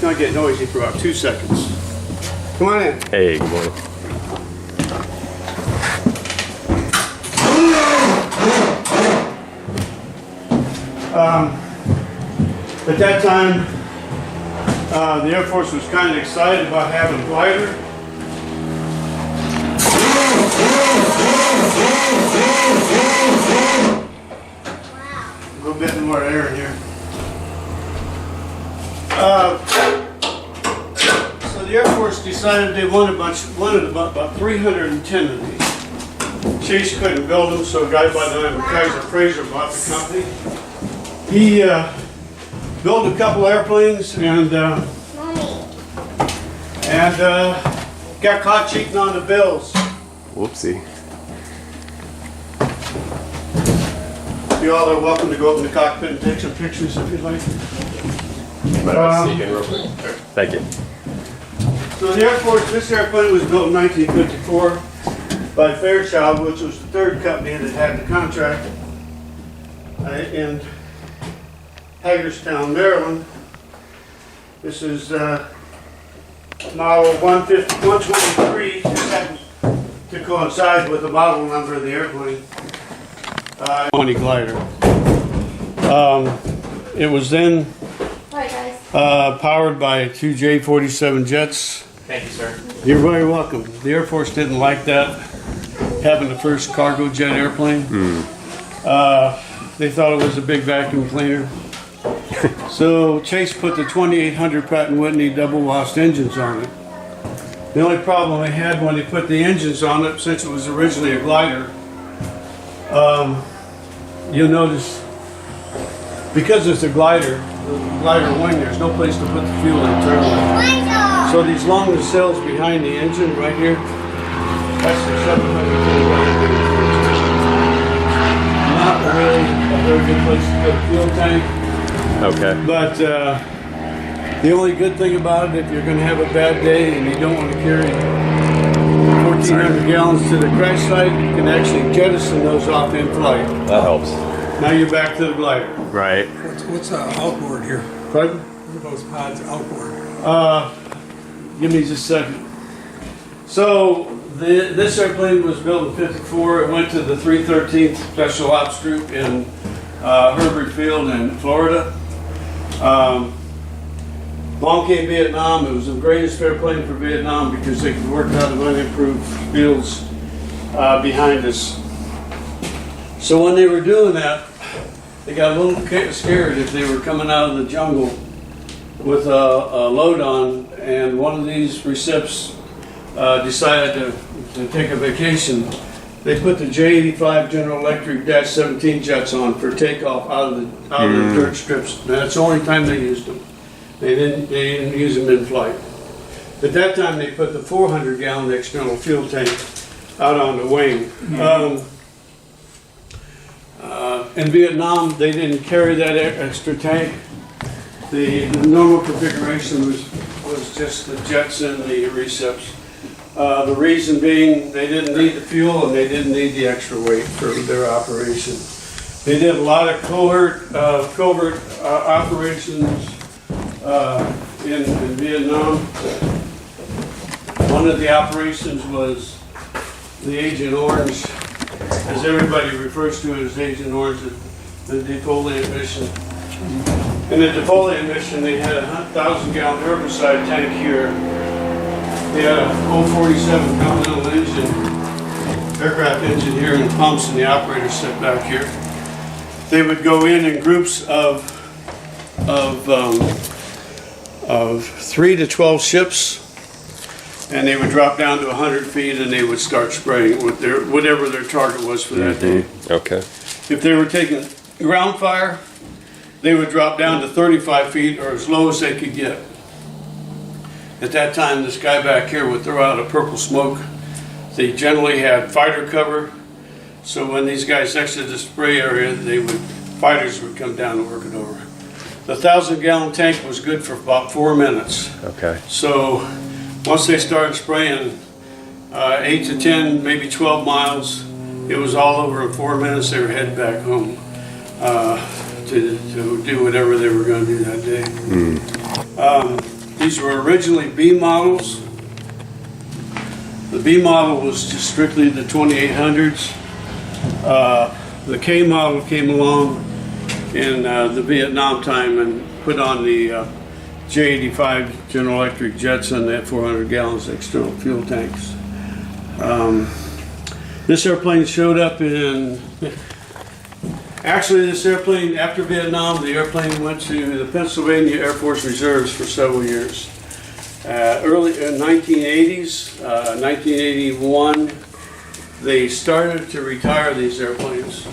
not get noisy for about 2 seconds. Come on in. Hey, good morning. At that time, the Air Force was kind of excited about having a glider. A little bit more air in here. So the Air Force decided they wanted about 310 of these. Chase couldn't build them, so a guy by the name of Kaiser Fraser bought the company. He built a couple airplanes and got caught cheating on the bills. Whoopsie. You all are welcome to go up in the cockpit and take some pictures if you'd like. Thank you. So the Air Force, this airplane was built in 1954 by Fairchild, which was the third company that had the contract in Hagerstown, Maryland. This is model 123, just happened to coincide with the model number of the airplane. 20 glider. It was then powered by 2 J-47 jets. Thank you, sir. You're very welcome. The Air Force didn't like that, having the first cargo jet airplane. They thought it was a big vacuum cleaner. So Chase put the 2800 Pratt & Whitney double washed engines on it. The only problem they had when they put the engines on it, since it was originally a glider, you'll notice, because it's a glider wing, there's no place to put the fuel internally. So these long nacelles behind the engine right here, that's the 700 Not really a very good place to put a fuel tank. Okay. But the only good thing about it, if you're going to have a bad day and you don't want to carry 1,400 gallons to the crash site, you can actually jettison those off in flight. That helps. Now you're back to the glider. Right. What's outboard here? Pardon? What are those pods outboard? Give me just a second. So this airplane was built in '54. It went to the 313th Special Ops Group in Herbert Field in Florida. Along came Vietnam. It was the greatest airplane for Vietnam because they could work out of unimproved fields behind us. So when they were doing that, they got a little scared if they were coming out of the jungle with a load on, and one of these recips decided to take a vacation. They put the J-85 General Electric -17 jets on for takeoff out of the dirt strips. And that's the only time they used them. They didn't use them in flight. At that time, they put the 400-gallon external fuel tank out on the wing. In Vietnam, they didn't carry that extra tank. The normal configuration was just the jets and the recips. The reason being they didn't need the fuel and they didn't need the extra weight for their operation. They did a lot of covert operations in Vietnam. One of the operations was the Agent Orange, as everybody refers to it as Agent Orange, the defoliant mission. In the defoliant mission, they had a 1,000-gallon herbicide tank here. They had a 047 Continental engine, aircraft engine here, and pumps, and the operator sit back here. They would go in groups of 3 to 12 ships, and they would drop down to 100 feet, and they would start spraying with whatever their target was for that day. Okay. If they were taking ground fire, they would drop down to 35 feet or as low as they could get. At that time, this guy back here would throw out a purple smoke. They generally had fighter cover, so when these guys exited the spray area, fighters would come down and work it over. The 1,000-gallon tank was good for about 4 minutes. Okay. So once they started spraying 8 to 10, maybe 12 miles, it was all over in 4 minutes. They were heading back home to do whatever they were going to do that day. These were originally B models. The B model was just strictly the 2800s. The K model came along in the Vietnam time and put on the J85 General Electric Jetson. They had 400 gallons of external fuel tanks. This airplane showed up in, actually this airplane, after Vietnam, the airplane went to the Pennsylvania Air Force Reserves for several years. Early in 1980s, 1981, they started to retire these airplanes.